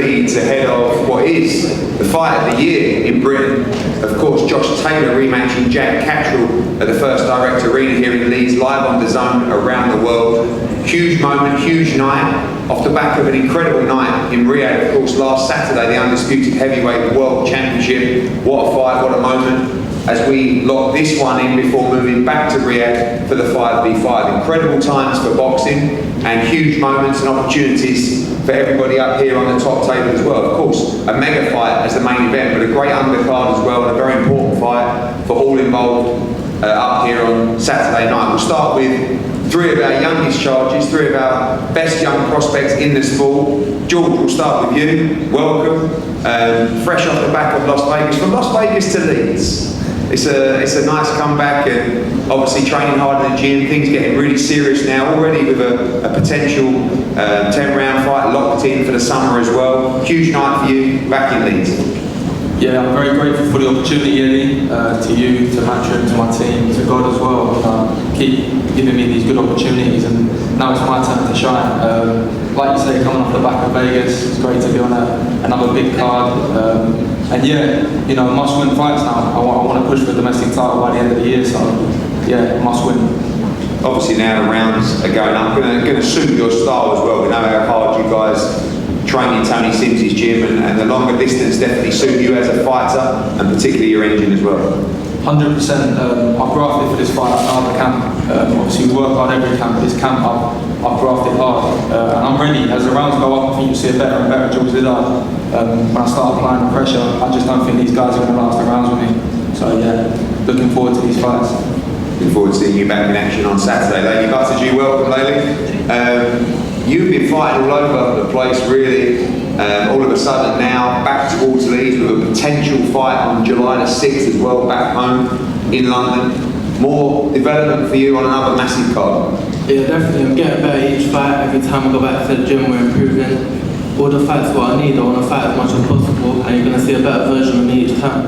Leeds ahead of what is the fight of the year in Britain. Of course, Josh Taylor rematching Jack Catterall at the First Direct Arena here in Leeds, live on Dazn around the world. Huge moment, huge night, off the back of an incredible night in Riyadh, of course, last Saturday, the Undisputed Heavyweight World Championship. What a fight, what a moment, as we lock this one in before moving back to Riyadh for the 5v5. Incredible times for boxing and huge moments and opportunities for everybody up here on the top table as well. Of course, a mega fight as the main event, but a great undercard as well, and a very important fight for all involved up here on Saturday night. We'll start with three of our youngest charges, three of our best young prospects in the sport. George, we'll start with you. Welcome. Fresh off the back of Las Vegas, from Las Vegas to Leeds. It's a nice comeback, and obviously training hard in the gym. Things getting really serious now already, with a potential 10-round fight locked in for the summer as well. Huge night for you back in Leeds. Yeah, I'm very grateful for the opportunity, Eddie, to you, to Matchroom, to my team, to God as well. Keep giving me these good opportunities, and now it's my turn to shine. Like you say, coming off the back of Vegas, it's great to be on another big card. And yeah, you know, must-win fights now. I want to push for the domestic title by the end of the year, so yeah, must win. Obviously now the rounds are going up. Going to suit your style as well. We know how hard you guys train in Tony Sims's gym, and the longer distance definitely suit you as a fighter, and particularly your engine as well. 100%. I've grafted for this fight out of the camp. Obviously we work hard every camp, but this camp I've grafted hard. And I'm ready. As the rounds go up, I think you'll see a better and better George Dazn. When I start applying the pressure, I just don't think these guys are going to last the rounds with me. So yeah, looking forward to these fights. Looking forward to seeing you back in action on Saturday. Lady Buttigieg, welcome, Lady. You've been fighting all over the place, really. All of a sudden now, back towards Leeds with a potential fight on July the 6th as well, back home in London. More development for you on another massive card. Yeah, definitely. I'm getting better each fight. Every time I go back to the gym, we're improving. All the fights what I need, I want to fight as much as possible, and you're going to see a better version of me each time.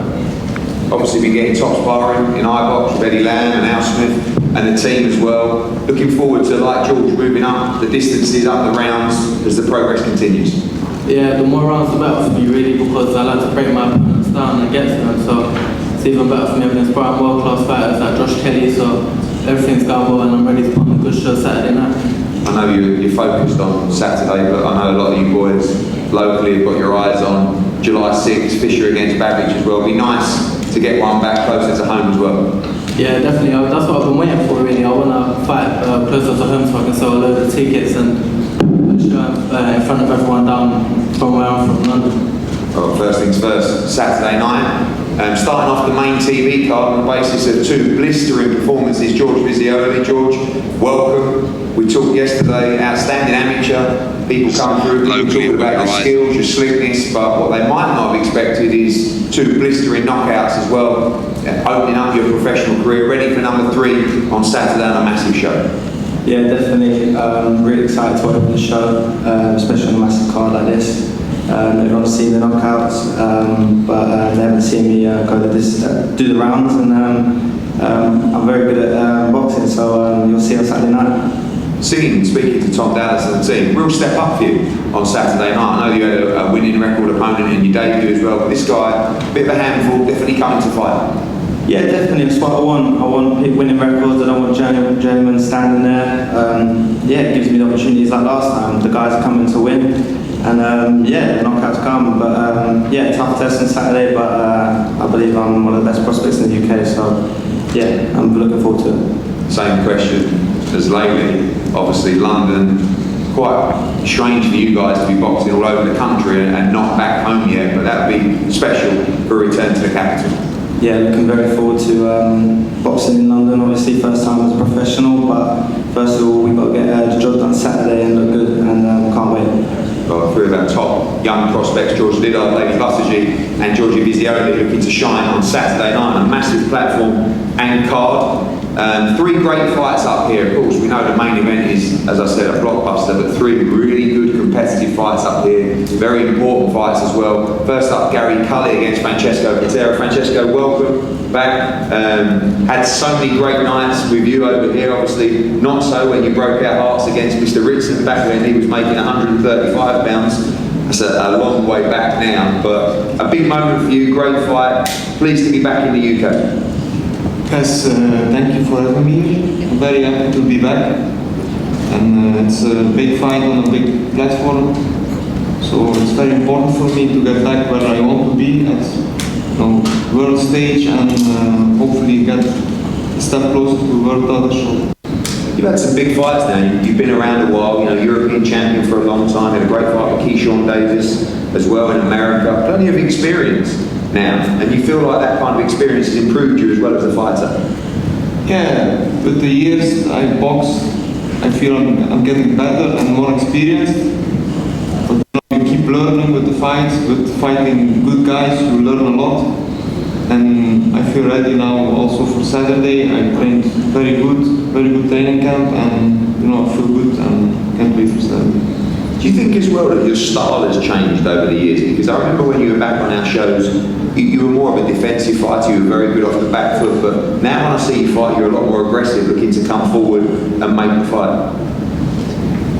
Obviously been getting top sparring in iBox with Eddie Lamb and Al Smith and the team as well. Looking forward to, like George, moving up the distances, up the rounds as the progress continues. Yeah, the more rounds the better for me really, because I like to break my opponents down and get to them, so it's even better for me. I've been inspiring world-class fighters like Josh Kelly, so everything's going well and I'm ready to put on a good show Saturday night. I know you're focused on Saturday, but I know a lot of you boys locally have got your eyes on July 6th, Fisher against Babbage as well. It'd be nice to get one back closer to home as well. Yeah, definitely. That's what I've been waiting for really. I want to fight closer to home so I can sell a load of tickets and show in front of everyone down from where I'm from, London. Well, first things first, Saturday night. Starting off the main TV card on the basis of two blistering performances. George Vizioli. George, welcome. We talked yesterday, outstanding amateur. People come through, people talk about your skills, your slickness, but what they might not have expected is two blistering knockouts as well, opening up your professional career, ready for number 3 on Saturday on a massive show. Yeah, definitely. Really excited to open the show, especially on a massive card like this. Everyone's seen the knockouts, but they haven't seen me do the rounds, and I'm very good at boxing, so you'll see on Saturday night. Speaking to Tom Dallas and the team, real step up for you on Saturday night. I know you had a winning record opponent in your debut as well, but this guy, a bit of a handful, definitely coming to fight. Yeah, definitely. It's what I want. I want winning records. I don't want journeyman standing there. Yeah, it gives me the opportunities like last time. The guys are coming to win, and yeah, the knockouts come. But yeah, tough test on Saturday, but I believe I'm one of the best prospects in the UK. So yeah, I'm looking forward to it. Same question as lately. Obviously, London, quite strange for you guys to be boxing all over the country and not back home yet, but that would be special for a return to the capital. Yeah, looking very forward to boxing in London. Obviously, first time as a professional, but first of all, we've got to get the job done Saturday and look good, and can't wait. Well, three of our top young prospects, George Dazn, Lady Buttigieg and Georgie Vizioli, looking to shine on Saturday night on a massive platform and card. 3 great fights up here. Of course, we know the main event is, as I said, a blockbuster, but 3 really good competitive fights up here. Very important fights as well. First up, Gary Cully against Francesco Catterall. Francesco, welcome back. Had so many great nights with you over here. Obviously, not so when you broke our hearts against Mr. Ritson back when he was making 135 pounds. It's a long way back now, but a big moment for you, great fight. Pleased to be back in the UK. Yes, thank you for having me here. I'm very happy to be back. And it's a big fight on a big platform. So it's very important for me to get back where I want to be at world stage and hopefully get a step closer to the world title shot. You've had some big fights now. You've been around a while. You know, European champion for a long time. Had a great fight with Keyshawn Davis as well in America. Plenty of experience now, and you feel like that kind of experience has improved you as well as a fighter. Yeah, with the years I boxed, I feel I'm getting better and more experienced. But you keep learning with the fights, with fighting good guys. You learn a lot. And I feel ready now also for Saturday. I trained very good training camp, and I feel good and can't wait for Saturday. Do you think as well that your style has changed over the years? Because I remember when you were back on our shows, you were more of a defensive fighter, you were very good off the back foot, but now when I see you fight, you're a lot more aggressive, looking to come forward and make the fight.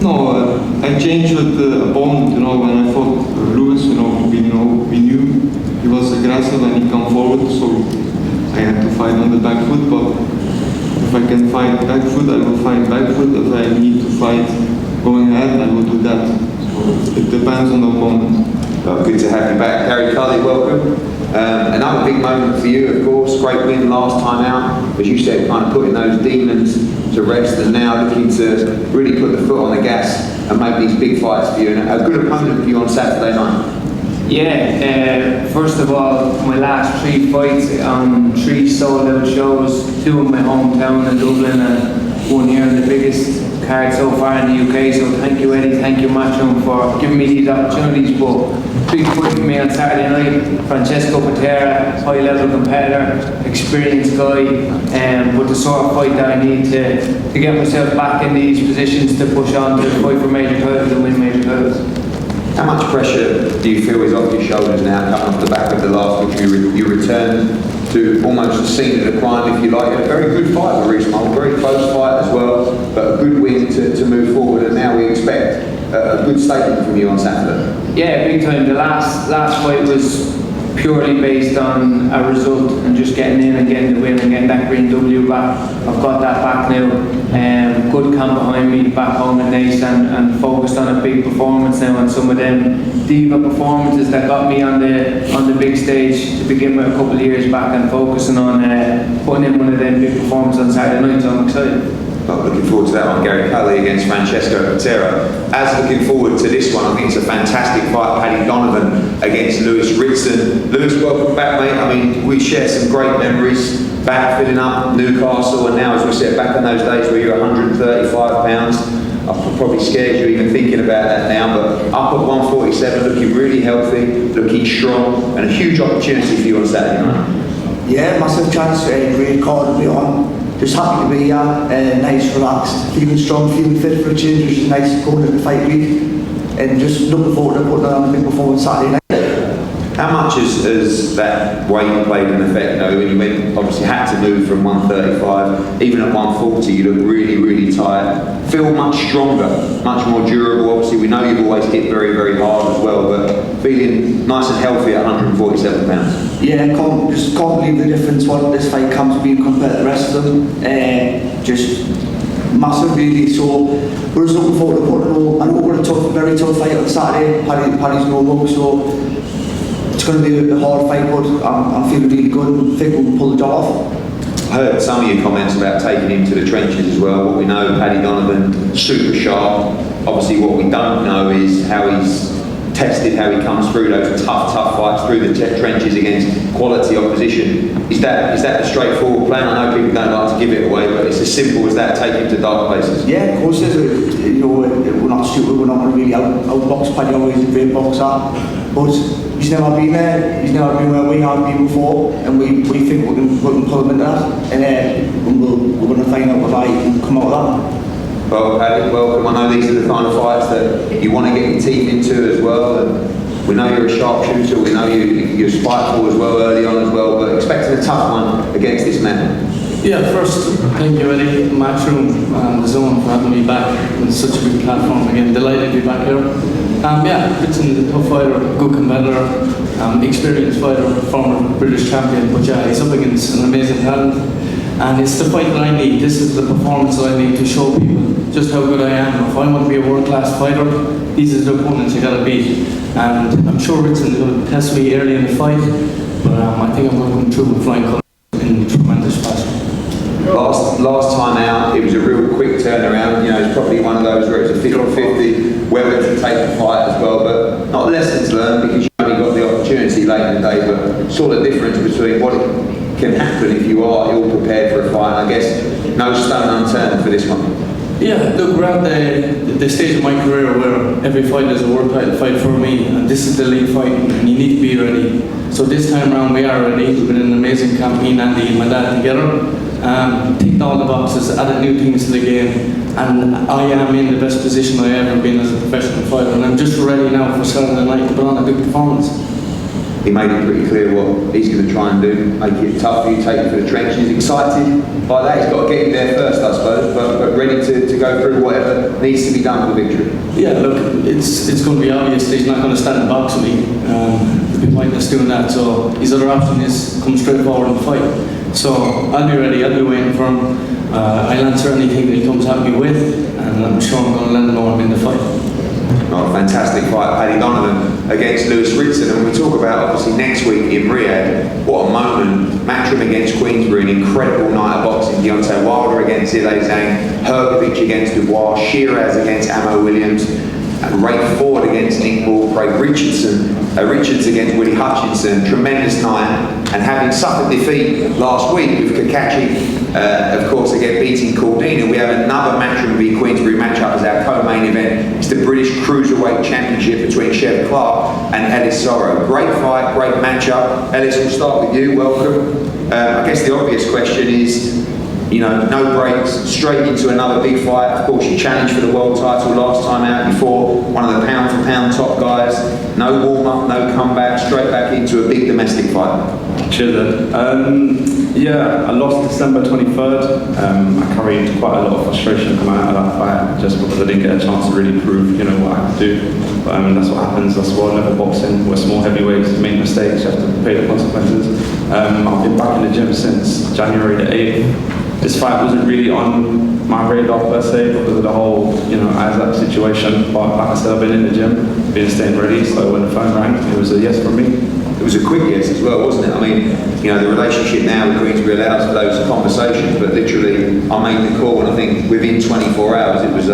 No, I changed with the opponent, when I fought Lewis, we knew he was aggressive and he come forward, so I had to fight on the back foot, but if I can fight back foot, I will fight back foot. If I need to fight going ahead, I will do that. So it depends on the opponent. Well, good to have you back. Gary Cully, welcome. Another big moment for you, of course. Great win last time out. As you said, kind of putting those demons to rest, and now looking to really put the foot on the gas and make these big fights for you. And a good opponent for you on Saturday night. Yeah, first of all, my last 3 fights on 3 sold-out shows, 2 in my hometown in Dublin and 1 here in the biggest card so far in the UK. So thank you, Eddie, thank you, Matchroom, for giving me these opportunities. But big fight for me on Saturday night. Francesco Patera, high-level competitor, experienced guy, but the sort of fight that I need to get myself back in these positions to push on to fight for major titles and win major titles. How much pressure do you feel is off your shoulders now, coming off the back of the last which you returned to almost the scene of the crime, if you like? A very good fight with Reece Mull, very close fight as well, but a good win to move forward, and now we expect a good statement from you on Saturday. Yeah, big time. The last fight was purely based on a result and just getting in and getting the win and getting that green W back. I've got that back now. Good camp behind me back home in Nice, and focused on a big performance now, and some of them diva performances that got me on the big stage to begin with a couple of years back, and focusing on putting in one of them big performances on Saturday night, so I'm excited. Well, looking forward to that one, Gary Cully against Francesco Patera. As looking forward to this one, I think it's a fantastic fight, Paddy Donovan against Lewis Ritson. Lewis, welcome back, mate. I mean, we share some great memories, back filling up Newcastle, and now, as we said, back in those days where you were 135 pounds. I probably scared you even thinking about that now, but up at 147, looking really healthy, looking strong, and a huge opportunity for you on Saturday night. Yeah, massive chance, great card to be on. Just happy to be here, nice, relaxed, feeling strong, feeling fit for a change, which is nice going into the fight week, and just looking forward to putting on a big performance Saturday night. How much has that weight played an effect? You know, when you went, obviously had to move from 135, even at 140, you look really, really tired. Feel much stronger, much more durable. Obviously, we know you've always hit very, very hard as well, but feeling nice and healthy at 147 pounds. Yeah, just can't believe the difference what this fight comes to be compared to the rest of them. Just massive, really. So we're just looking forward to putting on. I know we're a very tough fight on Saturday. Paddy's no mug, so it's going to be a hard fight, but I'm feeling really good and think we'll pull the job off. I heard some of your comments about taking him to the trenches as well. What we know, Paddy Donovan, super sharp. Obviously, what we don't know is how he's tested, how he comes through those tough fights through the trenches against quality opposition. Is that the straightforward plan? I know people don't like to give it away, but it's as simple as that, take him to dark places. Yeah, of course it is. We're not stupid, we're not going to really outbox Paddy, always a great boxer, but he's never been there, he's never been where we have been before, and we think we can pull him into that, and we're going to find out whether he can come out of that. Well, Paddy, welcome. I know these are the kind of fights that you want to get your teeth into as well, and we know you're a sharpshooter, we know you're spiteful as well early on as well, but expecting a tough one against this man. Yeah, first, thank you, Eddie, Matchroom and Dazn for having me back on such a big platform. Again, delighted to be back here. Yeah, Ritzen's a tough fighter, good competitor, experienced fighter, former British champion, but yeah, he's up against an amazing talent. And it's the fight that I need. This is the performance that I need to show people just how good I am. If I want to be a world-class fighter, these are the opponents I gotta beat. And I'm sure Ritzen's going to test me early in the fight, but I think I'm going to come through with flying colours in tremendous fashion. Last time out, it was a real quick turnaround. You know, it's probably one of those where it's a 50-50, whether to take the fight as well, but not lessons learned because you only got the opportunity late in the day, but saw the difference between what can happen if you are ill prepared for a fight. And I guess no stone unturned for this one. Yeah, look, we're at the stage of my career where every fight is a world title fight for me, and this is the league fight, and you need to be ready. So this time around we are ready. We've been an amazing campaign, Andy and my dad together. Ticked all the boxes, added new things to the game, and I am in the best position I've ever been as a professional fighter, and I'm just ready now for Saturday night to put on a good performance. He made it pretty clear what he's going to try and do, make it tough for you, take you for the trenches. Excited by that, he's got to get you there first, I suppose, but ready to go through whatever needs to be done for victory. Yeah, look, it's going to be obvious that he's not going to stand and box with me. It'd be pointless doing that, so his other option is come straight forward and fight. So I'll be ready, I'll be waiting for him. I'll answer anything that he comes at me with, and I'm sure I'm going to let him know I'm in the fight. Oh, fantastic fight, Paddy Donovan against Lewis Ritson, and we talk about obviously next week in Riyadh. What a moment! Matchroom against Queensbury, an incredible night of boxing. Deontay Wilder against Dazn, Hergovich against Dubois, Shiraz against Amo Williams, Ray Ford against Nick Ball, Craig Richards against Willie Hutchinson. Tremendous night, and having suffered defeat last week with Kakashi, of course, again beating Cordina, we have another Matchroom v Queensbury matchup as our co-main event. It's the British Cruiserweight Championship between Chev Clark and Ellis Zorro. Great fight, great matchup. Ellis, we'll start with you. Welcome. I guess the obvious question is, you know, no breaks, straight into another big fight. Of course, you challenged for the world title last time out before one of the pound-for-pound top guys. No warm-up, no comeback, straight back into a big domestic fight. Cheers, Ed. Yeah, I lost December 23rd. I carried quite a lot of frustration coming out of that fight just because I didn't get a chance to really prove, you know, what I could do. That's what happens. That's world level boxing. We're small heavyweights. You make mistakes. You have to pay the consequences. I've been back in the gym since January the 8th. This fight wasn't really on my radar per se because of the whole, you know, Isaac situation. But like I said, I've been in the gym, been staying ready. So when the phone rang, it was a yes from me. It was a quick yes as well, wasn't it? I mean, you know, the relationship now with Queensbury allows for those conversations, but literally I made the call and I think within 24 hours it was,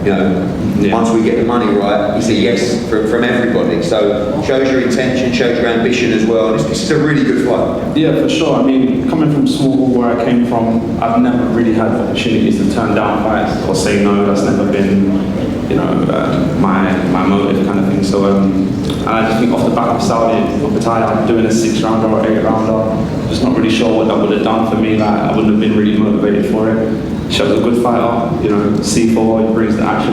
you know, once we get the money right, it's a yes from everybody. So shows your intention, shows your ambition as well. It's a really good fight. Yeah, for sure. I mean, coming from small where I came from, I've never really had opportunities to turn down fights or say no. That's never been, you know, my motive kind of thing. So, and I just think off the back of Saudi, off the tie, I'm doing a 6-rounder or 8-rounder. Just not really sure what that would have done for me. Like, I wouldn't have been really motivated for it. Show's a good fighter, you know, C4, he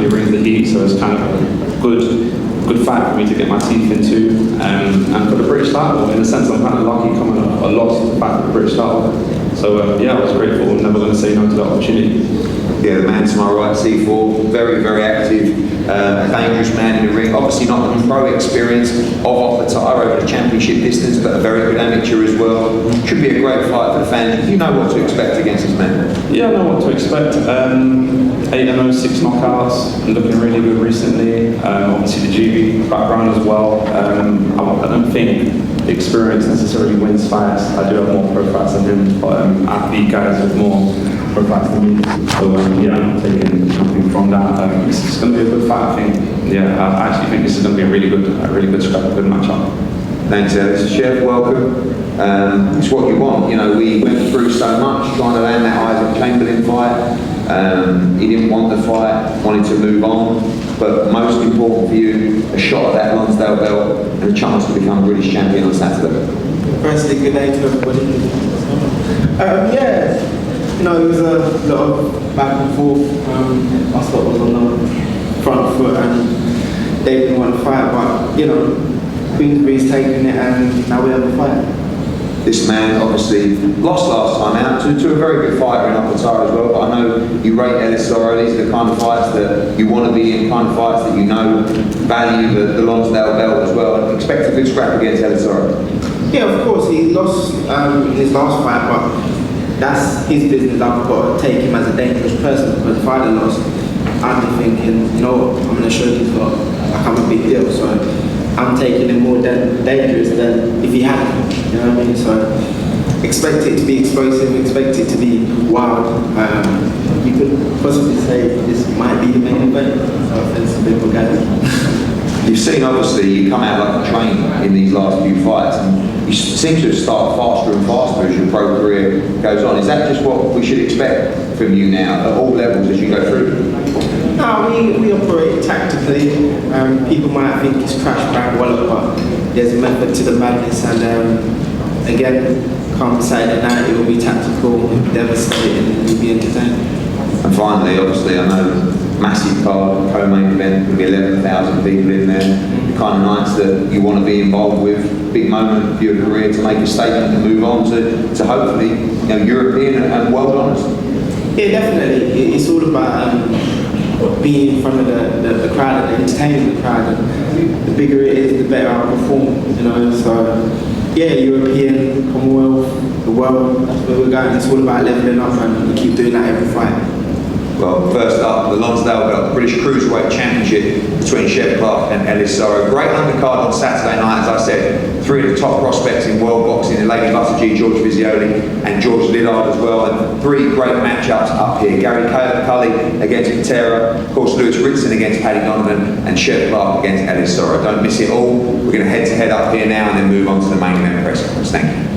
brings the heat, so it's kind of a good fight for me to get my teeth into. And for the British title, in a sense, I'm kind of lucky coming up a lot to fight for the British title. So yeah, I was grateful. I'm never going to say no to that opportunity. Yeah, the man to my right, C4, very, very active, a dangerous man in the ring. Obviously not the pro experience of off the tire over the championship distance, but a very good amateur as well. Should be a great fight for the fans. You know what to expect against this man. Yeah, I know what to expect. 8-0, 6 knockouts, looking really good recently. Obviously the GB background as well. I don't think experience necessarily wins fights. I do have more pro fights than him, but I beat guys with more pro fights than me. So yeah, I'm not taking something from that. It's going to be a good fight, I think. Yeah, I actually think this is going to be a really good scrap, a good matchup. Thanks, Ellis. Chev, welcome. It's what you want. You know, we went through so much trying to land that Isaac Chamberlain fight. He didn't want the fight, wanted to move on. But most important for you, a shot at that Lonsdale belt and a chance to become British champion on Saturday. Firstly, good day to everybody. Yeah, you know, it was a lot of back and forth. Oscar was on the front foot and they didn't want to fight, but you know, Queensbury's taking it and now we have a fight. This man obviously lost last time out to a very good fighter in Qatar as well, but I know you rate Elisoro. These are the kind of fights that you want to be in, kind of fights that you know value the Lonsdale belt as well, and expect a good scrap against Elisoro. Yeah, of course, he lost in his last fight, but that's his business. I've got to take him as a dangerous person, because if I'd have lost, I'd be thinking, you know, I'm going to show these lot like I'm a big deal, so I'm taking him more dangerous than if he hadn't, you know what I mean? So expect it to be explosive, expect it to be wild. You could possibly say this might be the main event, so offense to people guys. You've seen, obviously, you come out like a train in these last few fights, and you seem to start faster and faster as your pro career goes on. Is that just what we should expect from you now, at all levels as you go through? No, we operate tactically. People might think it's crash, bang, wallop, but there's a method to the madness, and again, come Saturday night, it will be tactical, devastating, and you'll be entertained. And finally, obviously, I know massive card, co-main event, going to be 11,000 people in there. The kind of nights that you want to be involved with, big moment for your career to make a statement and move on to hopefully, you know, European and world honours. Yeah, definitely. It's all about being in front of the crowd and entertaining the crowd. And the bigger it is, the better I perform. You know, so yeah, European, Commonwealth, the world. That's where we're going. It's all about leveling up, and we keep doing that every fight. Well, first up, the Lonsdale belt, the British Cruiserweight Championship between Shep Clark and Elisoro. Great undercard on Saturday night, as I said. Three of the top prospects in world boxing, the Lady Buster G, George Vizioli and George Lillard as well. And three great matchups up here. Gary Cully against Catterall, of course Lewis Ritson against Paddy Donovan, and Shep Clark against Elisoro. Don't miss it all. We're going to head to head up here now and then move on to the main event press conference. Thank you.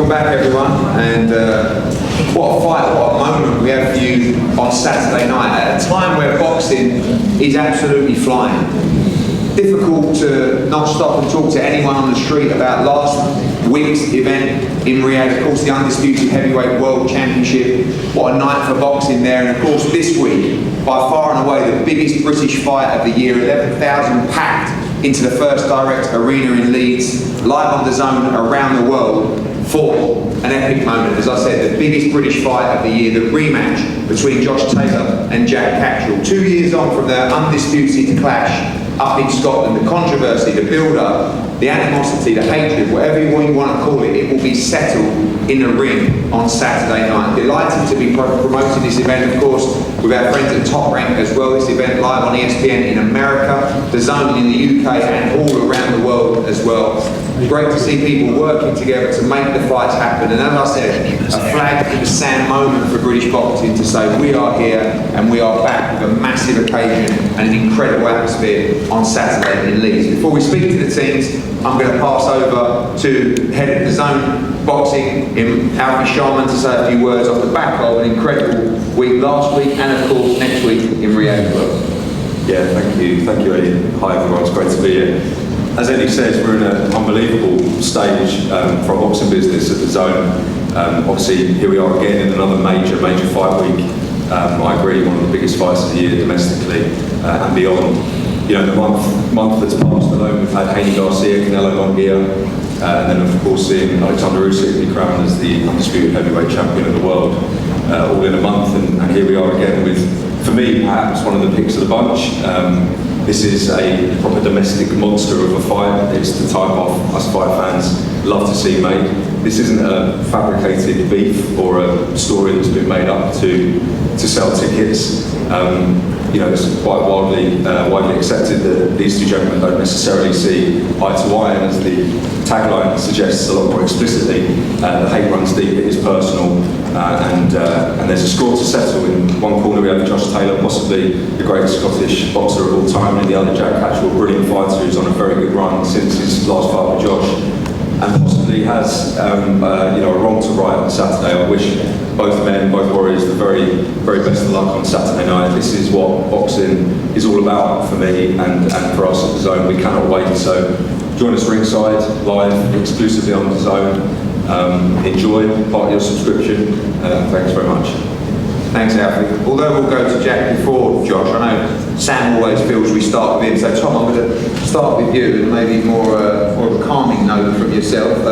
Back everyone, and what a fight, what a moment we have for you on Saturday night at a time where boxing is absolutely flying. Difficult to not stop and talk to anyone on the street about last week's event in Riyadh, of course the undisputed heavyweight world championship. What a night for boxing there, and of course this week, by far and away the biggest British fight of the year, 11,000 packed into the First Direct Arena in Leeds, live on Dazn around the world. For an epic moment, as I said, the biggest British fight of the year, the rematch between Josh Taylor and Jack Catterall. 2 years on from their undisputed clash up in Scotland, the controversy, the build-up, the animosity, the hatred, whatever you want to call it, it will be settled in the ring on Saturday night. Delighted to be promoting this event, of course, with our friends at Top Rank as well. This event live on ESPN in America, Dazn in the UK, and all around the world as well. Great to see people working together to make the fights happen, and as I said, a flag in the sand moment for British boxing to say we are here and we are back with a massive occasion and an incredible atmosphere on Saturday in Leeds. Before we speak to the teams, I'm going to pass over to head of Dazn Boxing in Alfie Sharman to say a few words off the back of an incredible week last week and of course next week in Riyadh as well. Yeah, thank you Eddie. Hi everyone, it's great to be here. As Eddie says, we're in an unbelievable stage for our boxing business at Dazn. Obviously, here we are again in another major fight week. I agree, one of the biggest fights of the year domestically and beyond. You know, the month that's passed alone, we've had Haney Garcia, Canelo Munguia, and then of course seeing Alexander Usyk be crowned as the undisputed heavyweight champion of the world, all in a month. And here we are again with, for me, perhaps one of the picks of the bunch. This is a proper domestic monster of a fight. It's the type of us fight fans love to see made. This isn't a fabricated beef or a story that's been made up to sell tickets. You know, it's quite widely accepted that these two gentlemen don't necessarily see eye to eye, and as the tagline suggests a lot more explicitly, the hate runs deep, it is personal, and there's a score to settle. In one corner we have Josh Taylor, possibly the greatest Scottish boxer of all time, and in the other Jack Catterall, brilliant fighter who's on a very good run since his last fight with Josh, and possibly has you know, a wrong to right on Saturday. I wish both men, both warriors, the very, very best of luck on Saturday night. This is what boxing is all about for me and for us at Dazn. We cannot wait. So join us ringside, live, exclusively on Dazn. Enjoy, part of your subscription. Thanks very much. Thanks, Alfie. Although we'll go to Jack before Josh, I know Sam always feels we start with him. So Tom, I'm going to start with you and maybe more of a calming note from yourself.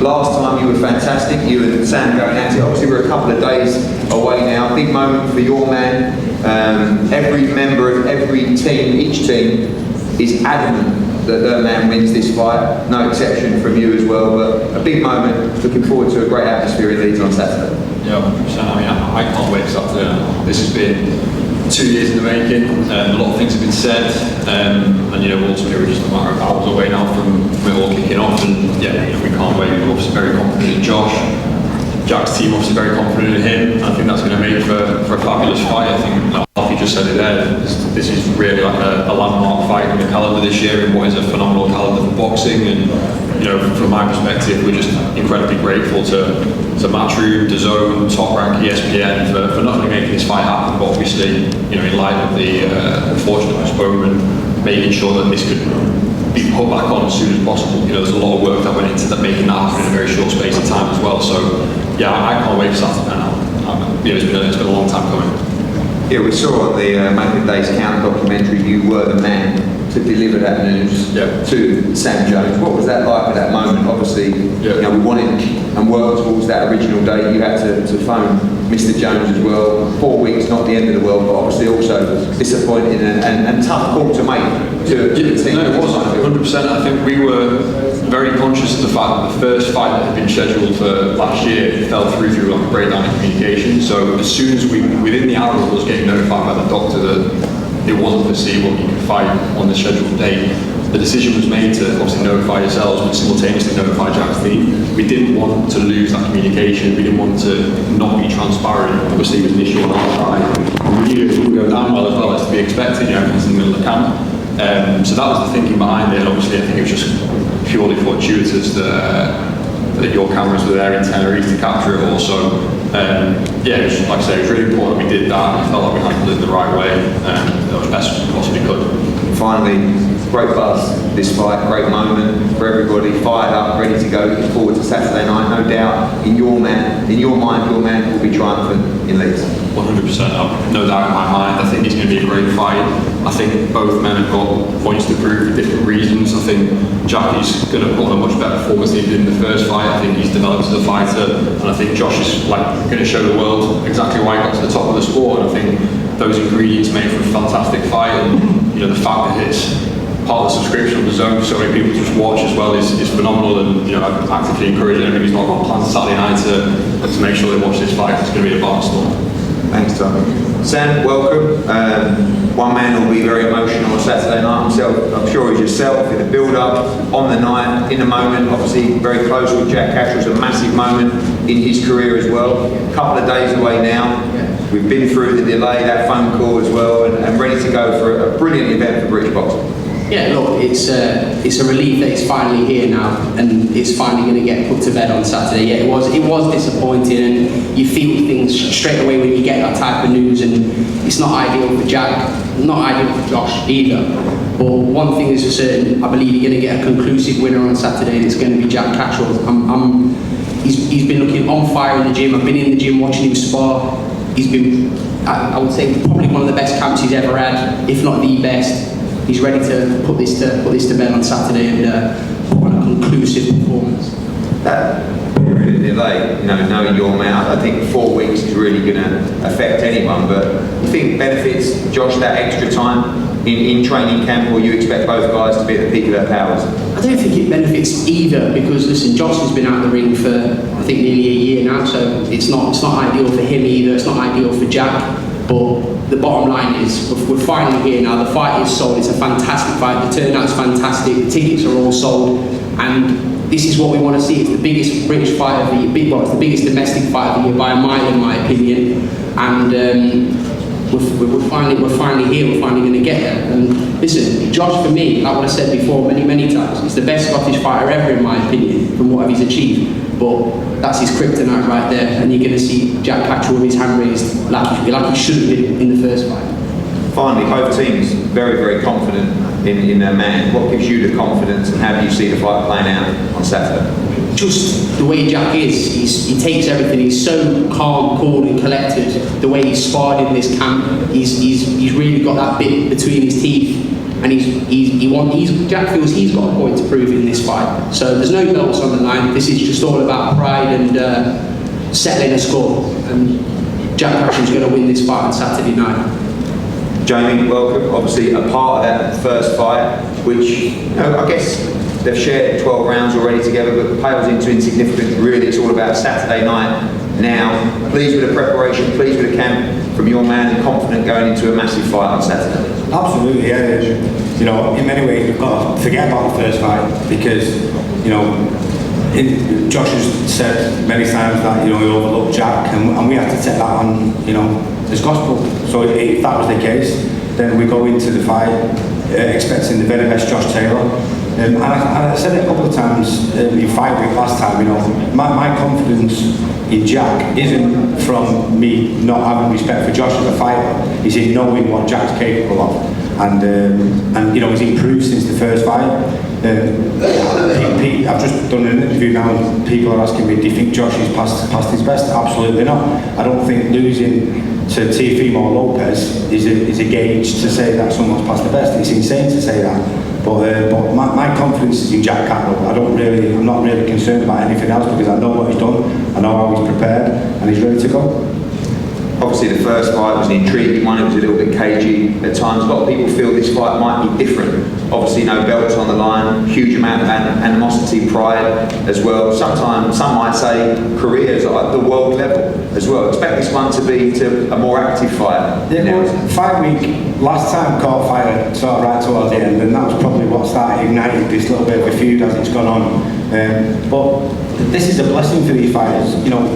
Last time you were fantastic, you and Sam going at it. Obviously we're a couple of days away now. Big moment for your man. Every member of every team, each team, is adamant that their man wins this fight. No exception from you as well, but a big moment. Looking forward to a great atmosphere in Leeds on Saturday. Yeah, 100%. I mean, I can't wait for Saturday. This has been 2 years in the making. A lot of things have been said, and you know, ultimately we're just a matter of hours away now from it all kicking off. And yeah, you know, we can't wait. We're obviously very confident in Josh. Jack's team obviously very confident in him. I think that's going to make for a fabulous fight. I think, like Alfie just said it there, this is really like a landmark fight in the calendar this year, in what is a phenomenal calendar for boxing. And you know, from my perspective, we're just incredibly grateful to Matchroom, Dazn, Top Rank, ESPN for not only making this fight happen, but obviously, you know, in light of the unfortunate postponement, making sure that this could be put back on as soon as possible. You know, there's a lot of work that went into that, making that happen in a very short space of time as well. So yeah, I can't wait for Saturday now. You know, it's been a long time coming. Yeah, we saw on the Making Days Count documentary you were the man to deliver that news to Sam Jones. What was that like at that moment? Obviously, you know, we wanted and worked towards that original date. You had to phone Mr. Jones as well. 4 weeks, not the end of the world, but obviously also disappointing and tough call to make to the team. No, it was 100%. I think we were very conscious of the fact that the first fight that had been scheduled for last year fell through like a breakdown in communication. So as soon as within the hour of us getting notified by the doctor that it wasn't foreseeable he could fight on the scheduled date, the decision was made to obviously notify yourselves, but simultaneously notify Jack's team. We didn't want to lose that communication. We didn't want to not be transparent. Obviously, it was an issue on our side. We knew it would go down well as to be expected. You know, it's in the middle of the camp. So that was the thinking behind it. And obviously, I think it was just purely fortuitous that your cameras were there in Tenerife to capture it all. So yeah, it was, like I say, it was really important we did that. We felt like we handled it the right way, and that was the best we possibly could. Finally, great buzz this fight, great moment for everybody, fired up, ready to go, looking forward to Saturday night. No doubt, in your mind, your man will be triumphant in Leeds. 100%, no doubt in my mind. I think it's going to be a great fight. I think both men have got points to prove for different reasons. I think Jackie's going to put on a much better performance than he did in the first fight. I think he's developed as a fighter, and I think Josh is going to show the world exactly why he got to the top of the sport. And I think those ingredients make for a fantastic fight. And you know, the fact that it's part of the subscription on Dazn for so many people to just watch as well is phenomenal. And you know, I actively encourage anyone who's not got plans Saturday night to make sure they watch this fight. It's going to be a barnstorm. Thanks, Tom. Sam, welcome. One man will be very emotional on Saturday night himself. I'm sure he's yourself in the build-up, on the night, in the moment. Obviously, very close with Jack Catterall. It's a massive moment in his career as well. A couple of days away now. We've been through the delay, that phone call as well, and ready to go for a brilliant event for British boxing. Yeah, look, it's a relief that it's finally here now, and it's finally going to get put to bed on Saturday. Yeah, it was disappointing, and you feel things straight away when you get that type of news, and it's not ideal for Jack, not ideal for Josh either. But one thing is for certain, I believe you're going to get a conclusive winner on Saturday, and it's going to be Jack Catterall. He's been looking on fire in the gym. I've been in the gym watching him spar. He's been, I would say, probably one of the best camps he's ever had, if not the best. He's ready to put this to bed on Saturday and put on a conclusive performance. That period of delay, you know, knowing your man, I think 4 weeks is really going to affect anyone, but I think benefits Josh that extra time in training camp, or you expect both guys to be at the peak of their powers? I don't think it benefits either, because listen, Josh has been out the ring for I think nearly a year now, so it's not ideal for him either. It's not ideal for Jack. But the bottom line is we're finally here now. The fight is sold. It's a fantastic fight. The turnout's fantastic. The tickets are all sold, and this is what we want to see. It's the biggest British fight of the year. Well, it's the biggest domestic fight of the year by a mile, in my opinion. And we're finally here. We're finally going to get there. And listen, Josh, for me, like what I said before many times, he's the best Scottish fighter ever, in my opinion, from what he's achieved. But that's his kryptonite right there, and you're going to see Jack Catterall with his hand raised like he should have been in the first fight. Finally, both teams very confident in their man. What gives you the confidence, and how do you see the fight playing out on Saturday? Just the way Jack is, he takes everything. He's so calm, cool, and collected. The way he's sparred in this camp, he's really got that bit between his teeth, and Jack feels he's got a point to prove in this fight. So there's no belts on the line. This is just all about pride and settling a score. And Jack Catterall's going to win this fight on Saturday night. Jamie, welcome. Obviously a part of that first fight, which I guess they've shared 12 rounds already together, but pales into insignificance. Really, it's all about Saturday night now. Pleased with the preparation, pleased with the camp from your man, and confident going into a massive fight on Saturday. Absolutely, yeah. You know, in many ways we've got to forget about the first fight, because, you know, Josh has said many times that, you know, he overlooked Jack, and we have to take that on, you know, as gospel. So if that was the case, then we go into the fight expecting the very best Josh Taylor. And I said it a couple of times in fight week last time, you know, my confidence in Jack isn't from me not having respect for Josh as a fighter. It's in knowing what Jack's capable of, and you know, he's improved since the first fight. I've just done an interview now, and people are asking me, do you think Josh is past his best? Absolutely not. I don't think losing to Teofimo Lopez is a gauge to say that someone's past the best. It's insane to say that. But my confidence is in Jack Catterall. I'm not really concerned about anything else, because I know what he's done, I know how he's prepared, and he's ready to go. Obviously the first fight was an intriguing one, it was a little bit cagey at times. A lot of people feel this fight might be different. Obviously no belts on the line, huge amount of animosity, pride as well. Sometimes, some might say careers at the world level as well. Expect this one to be a more active fight. Yeah, well, fight week, last time caught fire sort of right towards the end, and that was probably what started igniting this little bit of a feud as it's gone on. But this is a blessing for these fighters. You know,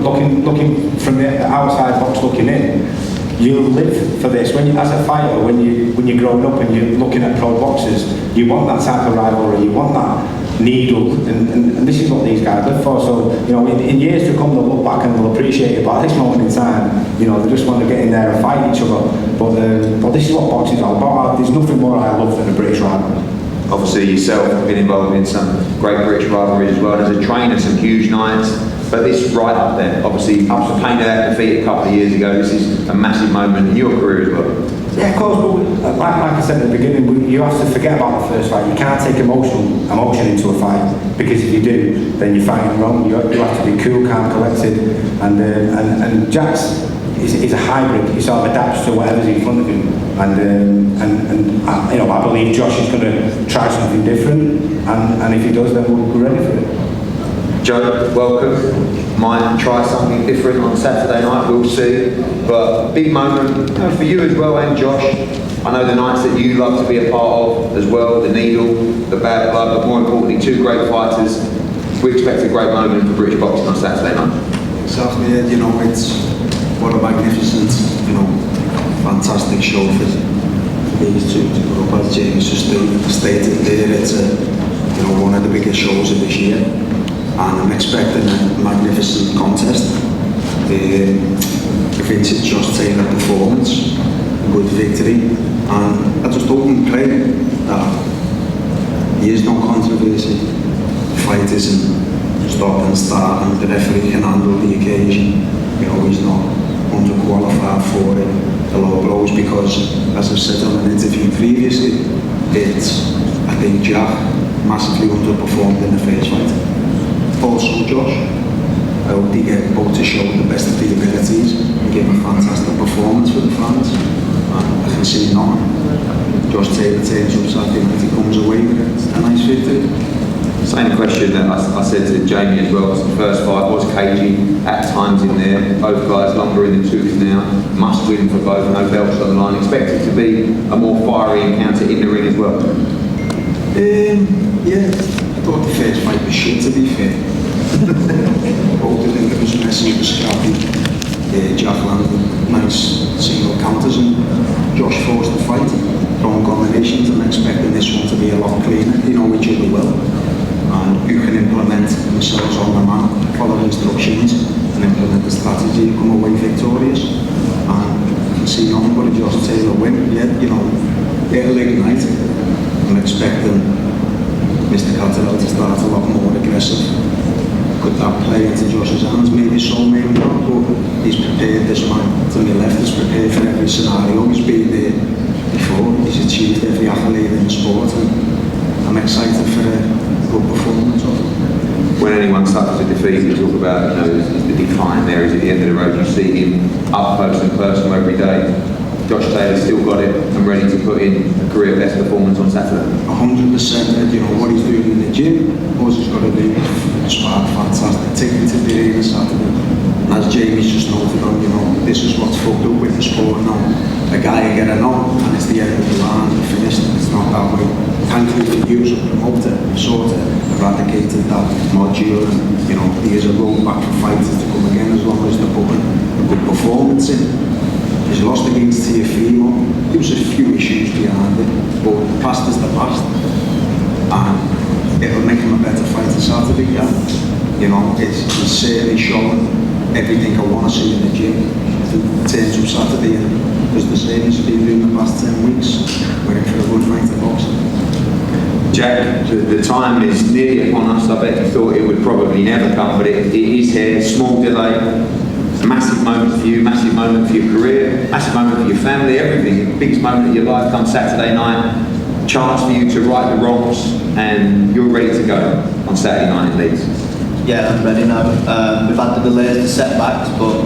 looking from the outside box looking in, you live for this. As a fighter, when you're growing up and you're looking at pro boxers, you want that type of rivalry, you want that needle, and this is what these guys live for. So, you know, in years to come, they'll look back and they'll appreciate it. But at this moment in time, you know, they just want to get in there and fight each other. But this is what boxing is all about. There's nothing more I love than a British rivalry. Obviously yourself have been involved in some great British rivalries as well. As a trainer, some huge nights, but this right up there. Obviously, after pain of that defeat a couple of years ago, this is a massive moment in your career as well. Yeah, of course, but like I said at the beginning, you have to forget about the first fight. You can't take emotion into a fight, because if you do, then you're fighting wrong. You have to be cool, calm, collected, and Jack's is a hybrid. He sort of adapts to whatever's in front of him, and you know, I believe Josh is going to try something different, and if he does, then we're ready for it. Joe, welcome. Might try something different on Saturday night, we'll see. But big moment for you as well, and Josh. I know the nights that you love to be a part of as well, the needle, the bad blood, but more importantly, two great fighters. We expect a great moment for British boxing on Saturday night. Saturday, you know, it's what a magnificent, you know, fantastic show for these two to put up. As James just stated there, it's you know, one of the biggest shows of this year, and I'm expecting a magnificent contest. If it's Josh Taylor performance, a good victory, and I just hope and pray that there is no controversy, the fight isn't stop and start, and the referee can handle the occasion. You know, he's not underqualified for it, the low blows, because, as I've said on an interview previously, I think Jack massively underperformed in the first fight. Also Josh, I hope they get both to show the best of their abilities and give a fantastic performance for the fans. I can see nothing Josh Taylor turns up Saturday night, he comes away with a nice victory. Same question that I said to Jamie as well. The first fight was cagey at times in there. Both guys longer in the tooth now. Must win for both. No belts on the line. Expect it to be a more fiery encounter in the ring as well. Yeah, I thought the first fight was shit, to be fair. Both of them, it was messy, it was scrappy. Jack landed nice single counters and Josh forced the fight. Throwing combinations. I'm expecting this one to be a lot cleaner. They know each other well. And who can implement themselves on the man, follow instructions and implement the strategy and come away victorious. And I can see nothing but a Josh Taylor win. Yeah, you know, it'll ignite. I'm expecting Mr. Catterall to start a lot more aggressive. Could that play into Josh's hands? Maybe so, maybe not, but he's prepared. This man to my left is prepared for every scenario. He's been there before. He's achieved every accolade in the sport, and I'm excited for a good performance of it. When anyone suffers a defeat, you talk about, is the decline there, is at the end of the road. You see him up close and personal every day. Josh Taylor's still got it and ready to put in a career best performance on Saturday. 100%. You know what he's doing in the gym, all he's got to do is spark fantastic. Take me to the arena Saturday. And as Jamie's just noted on, this is what's fucked up with the sport now. A guy will get a knock and it's the end of the line, you're finished. It's not that way. Thankfully for you as a promoter, sort of eradicated that module, and he is a rollback for fighters to come again as long as they're putting a good performance in. He's lost against Tiafimo. There was a few issues behind it, but the past is the past. And it'll make him a better fighter Saturday, yeah. He's certainly showing everything I want to see in the gym. If he turns up Saturday and does the same as he's been doing the past 10 weeks, we're in for a good night of boxing. Jack, the time is nearly upon us. I bet you thought it would probably never come, but it is here. Small delay. Massive moment for you, massive moment for your career, massive moment for your family, everything. The biggest moment of your life comes Saturday night. Chance for you to right the wrongs, and you're ready to go on Saturday night in Leeds. Yeah, I'm ready now. We've had the delays, the setbacks, but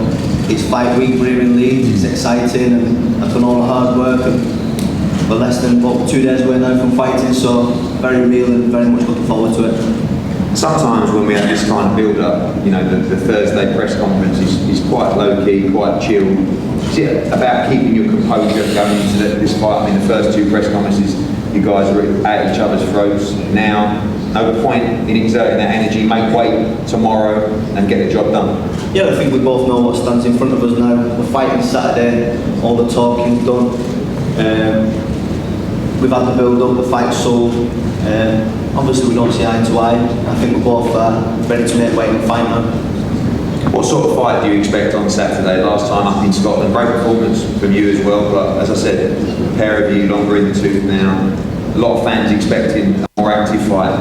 it's fight week, we're here in Leeds, it's exciting, and I've done all the hard work, and we're less than 2 days away now from fighting, so very real and very much looking forward to it. Sometimes when we have this kind of build-up, the Thursday press conference is quite low-key, quite chill. Is it about keeping your composure going into this fight? I mean, the first two press conferences, you guys are at each other's throats. Now, no point in exerting that energy. Make weight tomorrow and get the job done. Yeah, I think we both know what stands in front of us now. We're fighting Saturday, all the talking's done. We've had the build-up, the fight's sold. Obviously we don't see eye to eye. I think we're both ready to make weight and fight now. What sort of fight do you expect on Saturday? Last time up in Scotland, great performance from you as well, but as I said, a pair of you longer in the tooth now. A lot of fans expecting a more active fight.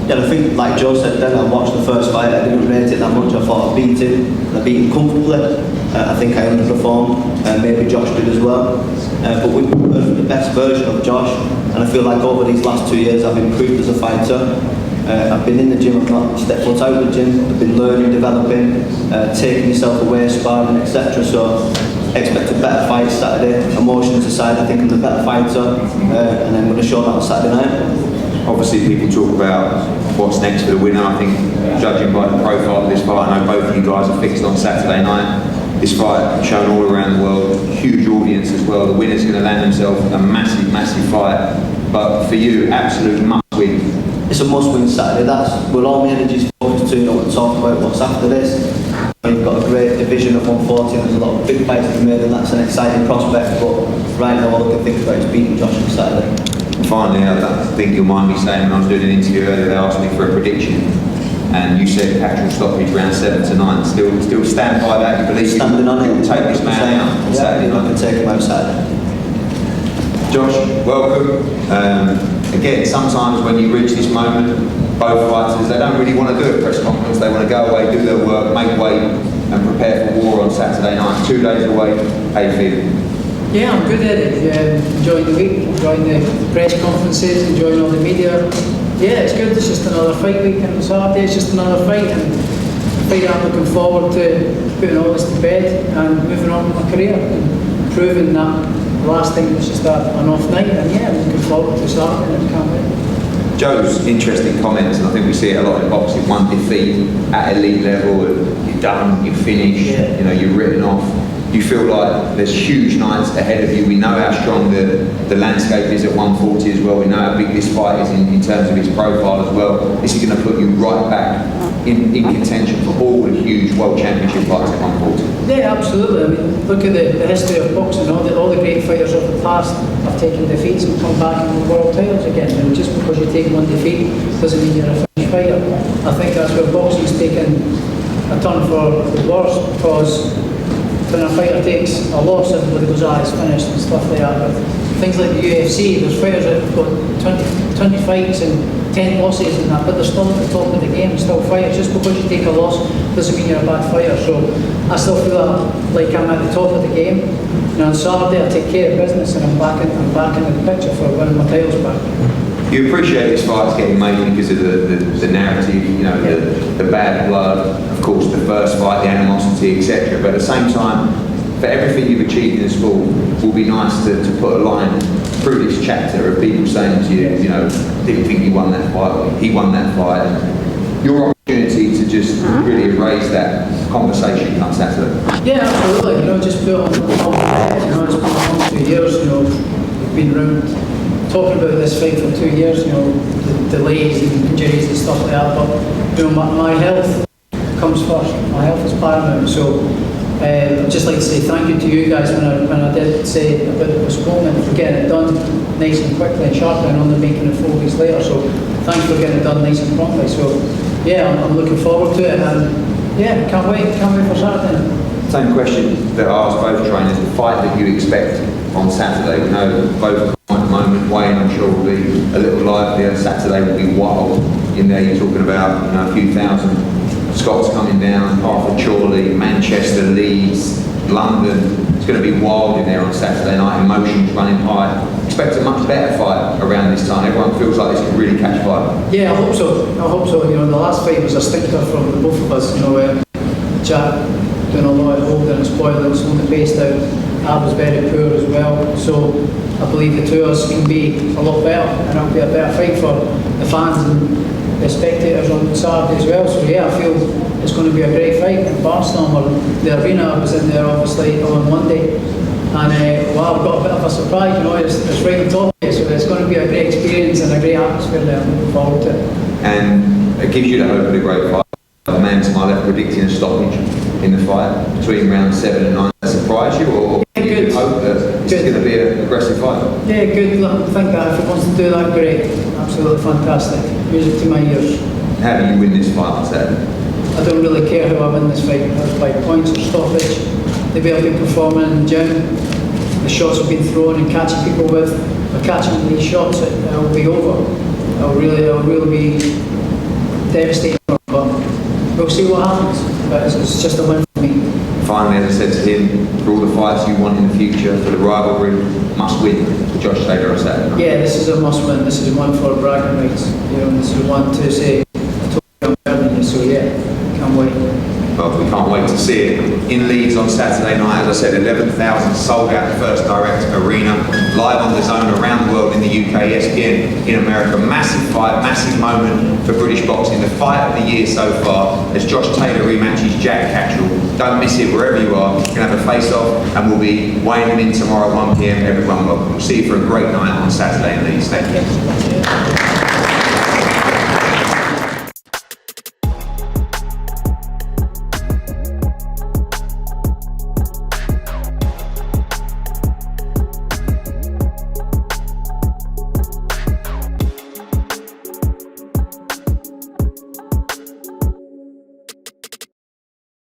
Yeah, I think like Joe said then, I watched the first fight, I didn't rate it that much, I thought I beat him. I beat him comfortably. I think I underperformed, maybe Josh did as well. But we put the best version of Josh, and I feel like over these last 2 years I've improved as a fighter. I've been in the gym, I've not stepped foot out of the gym, I've been learning, developing, taking myself away, sparring, etc. So expect a better fight Saturday. Emotions aside, I think I'm the better fighter, and I'm going to show that on Saturday night. Obviously people talk about what's next for the winner. I think judging by the profile of this fight, I know both of you guys are fixed on Saturday night. This fight shown all around the world, huge audience as well. The winner's going to land himself a massive, massive fight. But for you, absolute must win. It's a must win Saturday. That's where all my energy's focused to. I want to talk about what's after this. You've got a great division at 140. There's a lot of big fights to be made, and that's an exciting prospect. But right now, all I can think about is beating Josh on Saturday. Finally, I think you'll mind me saying, when I was doing an interview earlier, they asked me for a prediction, and you said Catterall stoppage round 7 to 9. Still stand by that. You believe standing on it? Take this man out on Saturday night. I can take him out Saturday. Josh, welcome. Again, sometimes when you reach this moment, both fighters, they don't really want to do a press conference. They want to go away, do their work, make weight, and prepare for war on Saturday night. 2 days away. How you feeling? Yeah, I'm good at it. Enjoying the week, enjoying the press conferences, enjoying all the media. Yeah, it's good. It's just another fight week on Saturday. It's just another fight, and a fight I'm looking forward to putting all this to bed and moving on with my career and proving that the last thing was just an off night, and yeah, I'm looking forward to Saturday and can't wait. Joe's interesting comments, and I think we see it a lot in boxing. One defeat at elite level, and you're done, you're finished, you know, you're written off. You feel like there's huge nights ahead of you. We know how strong the landscape is at 140 as well. We know how big this fight is in terms of its profile as well. This is going to put you right back in contention for all the huge world championship fights at 140. Yeah, absolutely. I mean, look at the history of boxing. All the great fighters of the past have taken defeats and come back and won world titles again. And just because you take one defeat doesn't mean you're a finished fighter. I think that's where boxing's taken a turn for the worse, because when a fighter takes a loss, everybody goes, it's finished and stuff like that. But things like the UFC, there's fighters that have got 20 fights and 10 losses and that, but they're still at the top of the game, still fighters. Just because you take a loss doesn't mean you're a bad fighter. So I still feel like I'm at the top of the game. And on Saturday I take care of business, and I'm back in the picture for winning my titles back. You appreciate this fight's getting made because of the narrative, you know, the bad blood, of course, the first fight, the animosity, etc. But at the same time, for everything you've achieved in the sport, it will be nice to put a line through this chapter of people saying to you, you know, didn't think he won that fight, he won that fight. Your opportunity to just really erase that conversation on Saturday. Yeah, absolutely. You know, just put on the head. You know, it's been almost 2 years. You know, we've been around talking about this fight for 2 years, you know, the delays and injuries and stuff like that, but you know, my health comes first. My health is paramount. So I'd just like to say thank you to you guys when I did say about the postponement, for getting it done nice and quickly and sharply, and only making it 4 weeks later. So thanks for getting it done nice and promptly. So yeah, I'm looking forward to it, and yeah, can't wait for Saturday. Same question that I asked both trainers, the fight that you expect on Saturday. We know both at the moment, Wayne I'm sure will be a little livelier, Saturday will be wild. In there you're talking about, you know, a few thousand Scots coming down, Hartford, Chorley, Manchester, Leeds, London. It's going to be wild in there on Saturday night, emotions running high. Expect a much better fight around this time. Everyone feels like this can really catch fire. Yeah, I hope so. You know, the last fight was a stinker from the both of us, you know, where Jack doing a lot of holding and spoiling, slowing the pace down. I was very poor as well, so I believe the two of us can be a lot better, and it'll be a better fight for the fans and the spectators on Saturday as well. So yeah, I feel it's going to be a great fight in Barcelona, or the arena. I was in there obviously on Monday, and well, I've got a bit of a surprise, you know, it's right on top of it, so it's going to be a great experience and a great atmosphere there. I'm looking forward to it. And it gives you the hope of a great fight. The man to my left predicting a stoppage in the fight between round 7 and 9. That surprise you, or you hope that it's going to be an aggressive fight? Yeah, good. I think that if he wants to do that, great. Absolutely fantastic. Music to my ears. How do you win this fight on Saturday? I don't really care how I win this fight, whether it's by points or stoppage. The way I've been performing in the gym, the shots I've been throwing and catching people with, by catching these shots, it'll be over. It'll really be devastating. But we'll see what happens. But it's just a win for me. Finally, as I said to him, for all the fights you want in the future, for the rivalry, must win for Josh Taylor on Saturday. Yeah, this is a must win. This is one for bragging rights. You know, this is one to say, I told you I'm better than you. So yeah, can't wait. Well, we can't wait to see it in Leeds on Saturday night. As I said, 11,000 sold out the First Direct Arena, live on Dazn around the world in the UK, ESPN in America. Massive fight, massive moment for British boxing. The fight of the year so far as Josh Taylor rematches Jack Catterall. Don't miss it wherever you are. We're going to have a face-off and we'll be weighing in tomorrow at 1 p.m. Everyone welcome. We'll see you for a great night on Saturday in Leeds. Thank you.